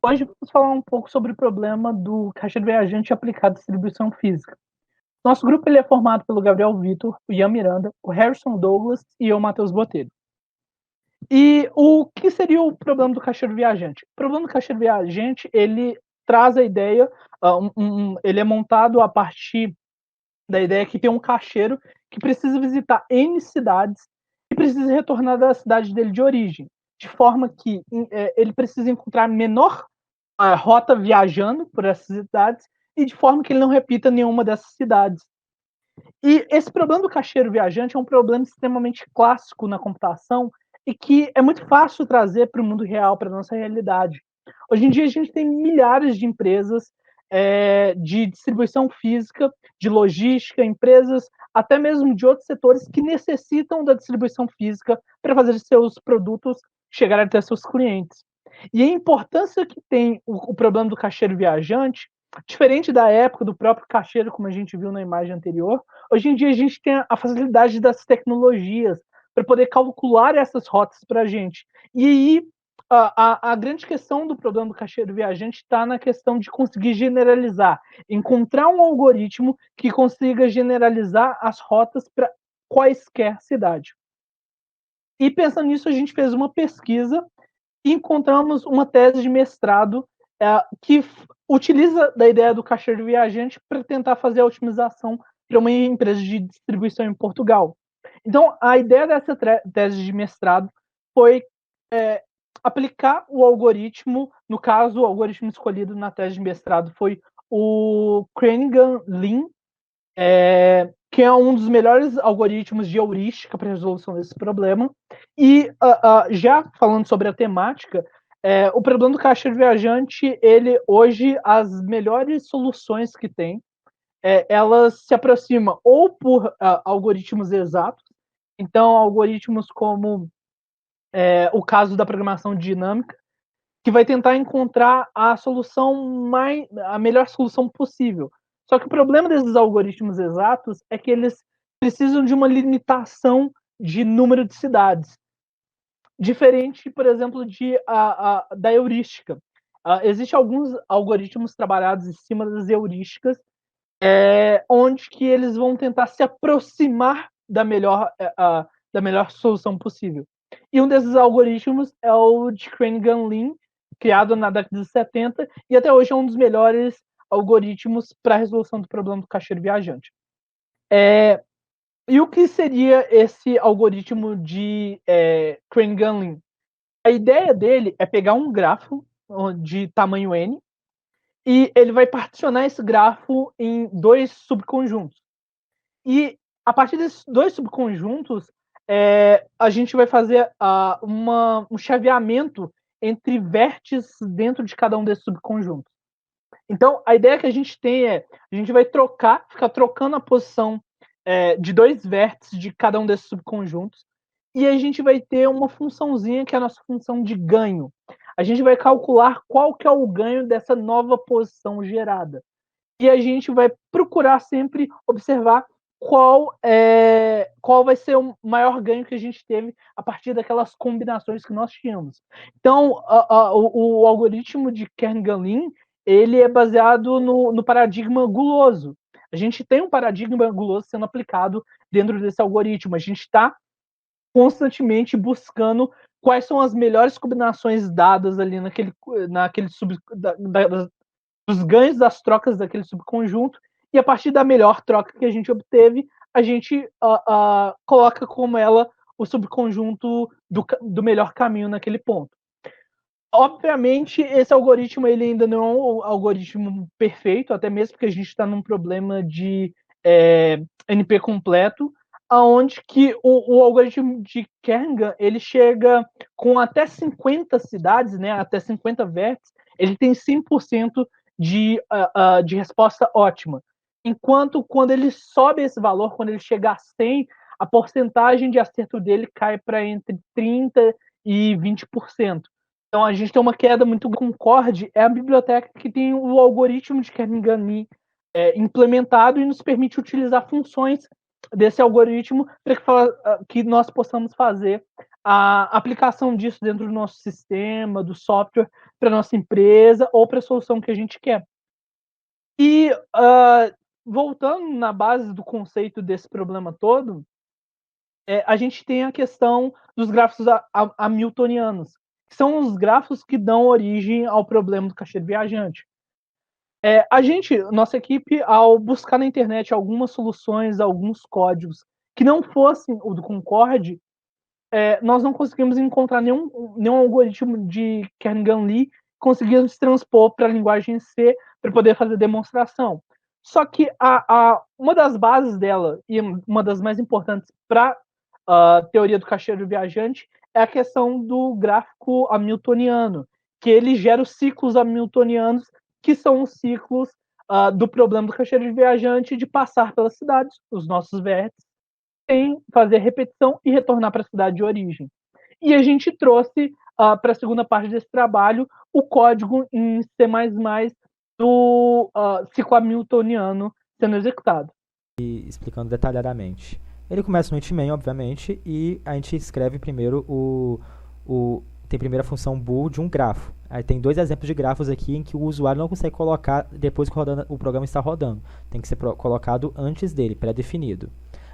Hoje vamos falar um pouco sobre o problema do caixeiro viajante aplicado à distribuição física. Nosso grupo ele é formado pelo Gabriel Vitor, o Ian Miranda, o Harrison Douglas e eu, Matheus Botelho. E o que seria o problema do caixeiro viajante? O problema do caixeiro viajante, ele traz a ideia, ele é montado a partir da ideia que tem um caixeiro que precisa visitar N cidades e precisa retornar da cidade dele de origem, de forma que ele precisa encontrar menor rota viajando por essas cidades e de forma que ele não repita nenhuma dessas cidades. E esse problema do caixeiro viajante é um problema extremamente clássico na computação e que é muito fácil trazer para o mundo real, para a nossa realidade. Hoje em dia a gente tem milhares de empresas de distribuição física, de logística, empresas até mesmo de outros setores que necessitam da distribuição física para fazer seus produtos chegarem até seus clientes. E a importância que tem o problema do caixeiro viajante, diferente da época do próprio caixeiro, como a gente viu na imagem anterior, hoje em dia a gente tem a facilidade das tecnologias para poder calcular essas rotas para a gente. E aí a grande questão do problema do caixeiro viajante está na questão de conseguir generalizar, encontrar um algoritmo que consiga generalizar as rotas para quaisquer cidade. E pensando nisso, a gente fez uma pesquisa e encontramos uma tese de mestrado que utiliza da ideia do caixeiro viajante para tentar fazer a otimização para uma empresa de distribuição em Portugal. Então, a ideia dessa tese de mestrado foi aplicar o algoritmo, no caso, o algoritmo escolhido na tese de mestrado foi o Kernighan-Lin, que é um dos melhores algoritmos de heurística para a resolução desse problema. E já falando sobre a temática, o problema do caixeiro viajante, ele hoje, as melhores soluções que tem, elas se aproximam ou por algoritmos exatos, então algoritmos como o caso da programação dinâmica, que vai tentar encontrar a melhor solução possível. Só que o problema desses algoritmos exatos é que eles precisam de uma limitação de número de cidades. Diferente, por exemplo, da heurística. Existem alguns algoritmos trabalhados em cima das heurísticas, onde que eles vão tentar se aproximar da melhor solução possível. E um desses algoritmos é o de Kernighan-Lin, criado na década de 70, e até hoje é um dos melhores algoritmos para a resolução do problema do caixeiro viajante. E o que seria esse algoritmo de Kernighan-Lin? A ideia dele é pegar um grafo de tamanho n e ele vai particionar esse grafo em dois subconjuntos. E a partir desses dois subconjuntos, a gente vai fazer um chaveamento entre vértices dentro de cada um desses subconjuntos. Então, a ideia que a gente tem a gente vai ficar trocando a posição de dois vértices de cada um desses subconjuntos, e a gente vai ter uma funçãozinha que é a nossa função de ganho. A gente vai calcular qual que é o ganho dessa nova posição gerada. E a gente vai procurar sempre observar qual vai ser o maior ganho que a gente teve a partir daquelas combinações que nós tínhamos. Então, o algoritmo de Kernighan-Lin, ele é baseado no paradigma guloso. A gente tem um paradigma guloso sendo aplicado dentro desse algoritmo. A gente está constantemente buscando quais são as melhores combinações dadas ali naquele dos ganhos das trocas daquele subconjunto, e a partir da melhor troca que a gente obteve, a gente coloca como ela o subconjunto do melhor caminho naquele ponto. Obviamente, esse algoritmo ele ainda não é um algoritmo perfeito, até mesmo porque a gente está num problema de NP completo, aonde que o algoritmo de Kernighan ele chega com até 50 cidades, né, até 50 vértices, ele tem 100% de resposta ótima. Enquanto quando ele sobe esse valor, quando ele chega a 100, a porcentagem de acerto dele cai para entre 30% e 20%. Então a gente tem uma queda muito. Concorde é a biblioteca que tem o algoritmo de Kernighan-Lin implementado e nos permite utilizar funções desse algoritmo para que nós possamos fazer a aplicação disso dentro do nosso sistema, do software, para nossa empresa ou para a solução que a gente quer. E voltando na base do conceito desse problema todo, a gente tem a questão dos grafos hamiltonianos, que são os grafos que dão origem ao problema do caixeiro viajante. Nossa equipe, ao buscar na internet algumas soluções, alguns códigos que não fossem o do Concorde, nós não conseguimos encontrar nenhum algoritmo de Kernighan-Lee que conseguisse transpor para a linguagem C para poder fazer demonstração. Só que uma das bases dela, e uma das mais importantes para a teoria do caixeiro viajante, é a questão do gráfico hamiltoniano, que ele gera os ciclos hamiltonianos, que são os ciclos do problema do caixeiro viajante de passar pelas cidades, os nossos vértices, sem fazer repetição e retornar para a cidade de origem. E a gente trouxe para a segunda parte desse trabalho o código em C++ do ciclo hamiltoniano sendo executado. E explicando detalhadamente. Ele começa no int main, obviamente, e a gente escreve primeiro tem primeiro a função bool de um grafo. Aí tem 2 exemplos de grafos aqui em que o usuário não consegue colocar depois que o programa está rodando. Tem que ser colocado antes dele, pré-definido.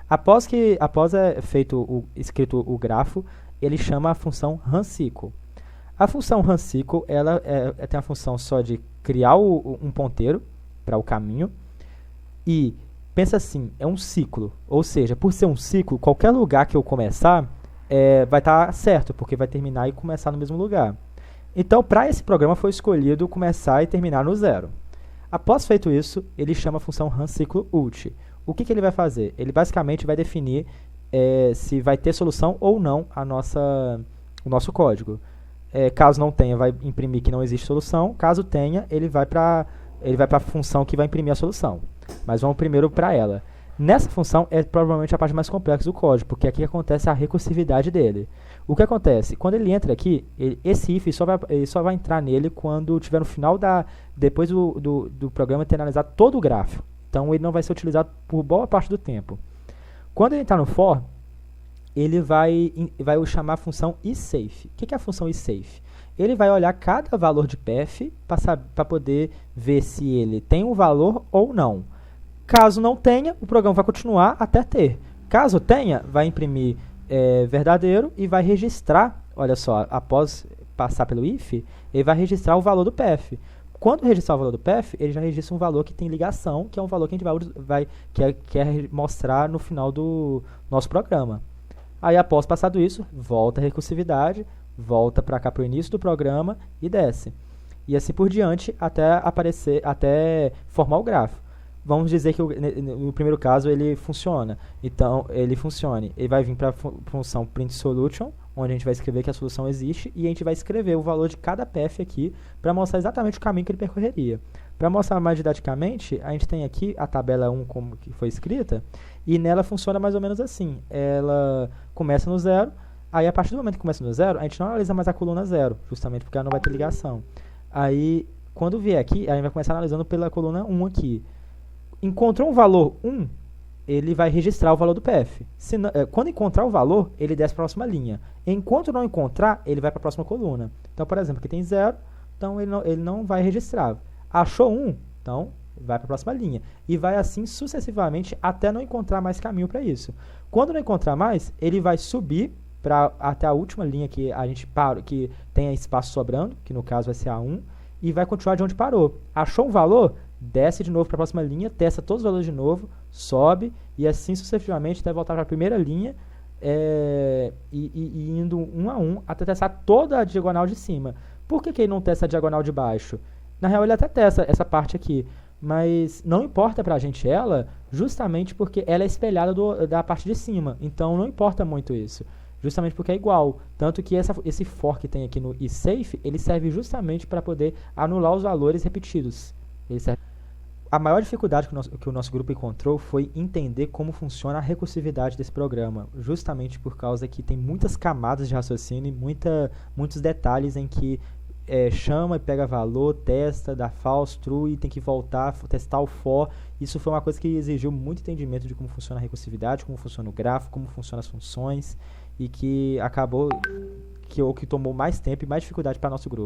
Após escrito o grafo, ele chama a função runCycle. A função runCycle, ela tem a função só de criar um ponteiro para o caminho. E pensa assim, é um ciclo. Ou seja, por ser um ciclo, qualquer lugar que eu começar vai estar certo, porque vai terminar e começar no mesmo lugar. Então, para esse programa foi escolhido começar e terminar no 0. Após feito isso, ele chama a função runCycleUlt. O que ele vai fazer? Ele basicamente vai definir se vai ter solução ou não o nosso código. Caso não tenha, vai imprimir que não existe solução. Caso tenha, ele vai para a função que vai imprimir a solução. Mas vamos primeiro para ela. Nessa função é provavelmente a parte mais complexa do código, porque aqui acontece a recursividade dele. O que acontece? Quando ele entra aqui, esse if só vai entrar nele quando tiver no final depois do programa ter analisado todo o grafo. Então ele não vai ser utilizado por boa parte do tempo. Quando ele entrar no for, ele vai chamar a função isSafe. O que é a função isSafe? Ele vai olhar cada valor de path para poder ver se ele tem um valor ou não. Caso não tenha, o programa vai continuar até ter. Caso tenha, vai imprimir verdadeiro e vai registrar, olha só, após passar pelo if, ele vai registrar o valor do path. Quando registrar o valor do path, ele já registra um valor que tem ligação, que é um valor que a gente quer mostrar no final do nosso programa. Aí, após passado isso, volta a recursividade, volta para cá para o início do programa e desce. E assim por diante até formar o grafo. Vamos dizer que no primeiro caso ele funciona. Então, ele vai vir para a função printSolution, onde a gente vai escrever que a solução existe, e a gente vai escrever o valor de cada path aqui para mostrar exatamente o caminho que ele percorreria. Para mostrar mais didaticamente, a gente tem aqui a tabela 1 como que foi escrita, e nela funciona mais ou menos assim. Ela começa no 0, aí a partir do momento que começa no 0, a gente não analisa mais a coluna 0, justamente porque ela não vai ter ligação. Aí, quando vier aqui, a gente vai começar analisando pela coluna 1 aqui. Encontrou um valor 1, ele vai registrar o valor do path. Quando encontrar o valor, ele desce para a próxima linha. Enquanto não encontrar, ele vai para a próxima coluna. Então, por exemplo, aqui tem 0, então ele não vai registrar. Achou 1, então vai para a próxima linha. E vai assim sucessivamente até não encontrar mais caminho para isso. Quando não encontrar mais, ele vai subir até a última linha que a gente parou, que tem espaço sobrando, que no caso vai ser a 1, e vai continuar de onde parou. Achou um valor? Desce de novo para a próxima linha, testa todos os valores de novo, sobe, e assim sucessivamente até voltar para a primeira linha, e indo um a um até testar toda a diagonal de cima. Por que ele não testa a diagonal de baixo? Na real, ele até testa essa parte aqui, mas não importa pra gente ela, justamente porque ela é espelhada da parte de cima, então não importa muito isso. Justamente porque é igual. Tanto que esse for que tem aqui no isSafe, ele serve justamente para poder anular os valores repetidos. A maior dificuldade que o nosso grupo encontrou foi entender como funciona a recursividade desse programa, justamente por causa que tem muitas camadas de raciocínio e muitos detalhes em que chama e pega valor, testa, dá false, true e tem que voltar, testar o for. Isso foi uma coisa que exigiu muito entendimento de como funciona a recursividade, como funciona o grafo, como funcionam as funções. e que acabou que tomou mais tempo e mais dificuldade para nosso grupo.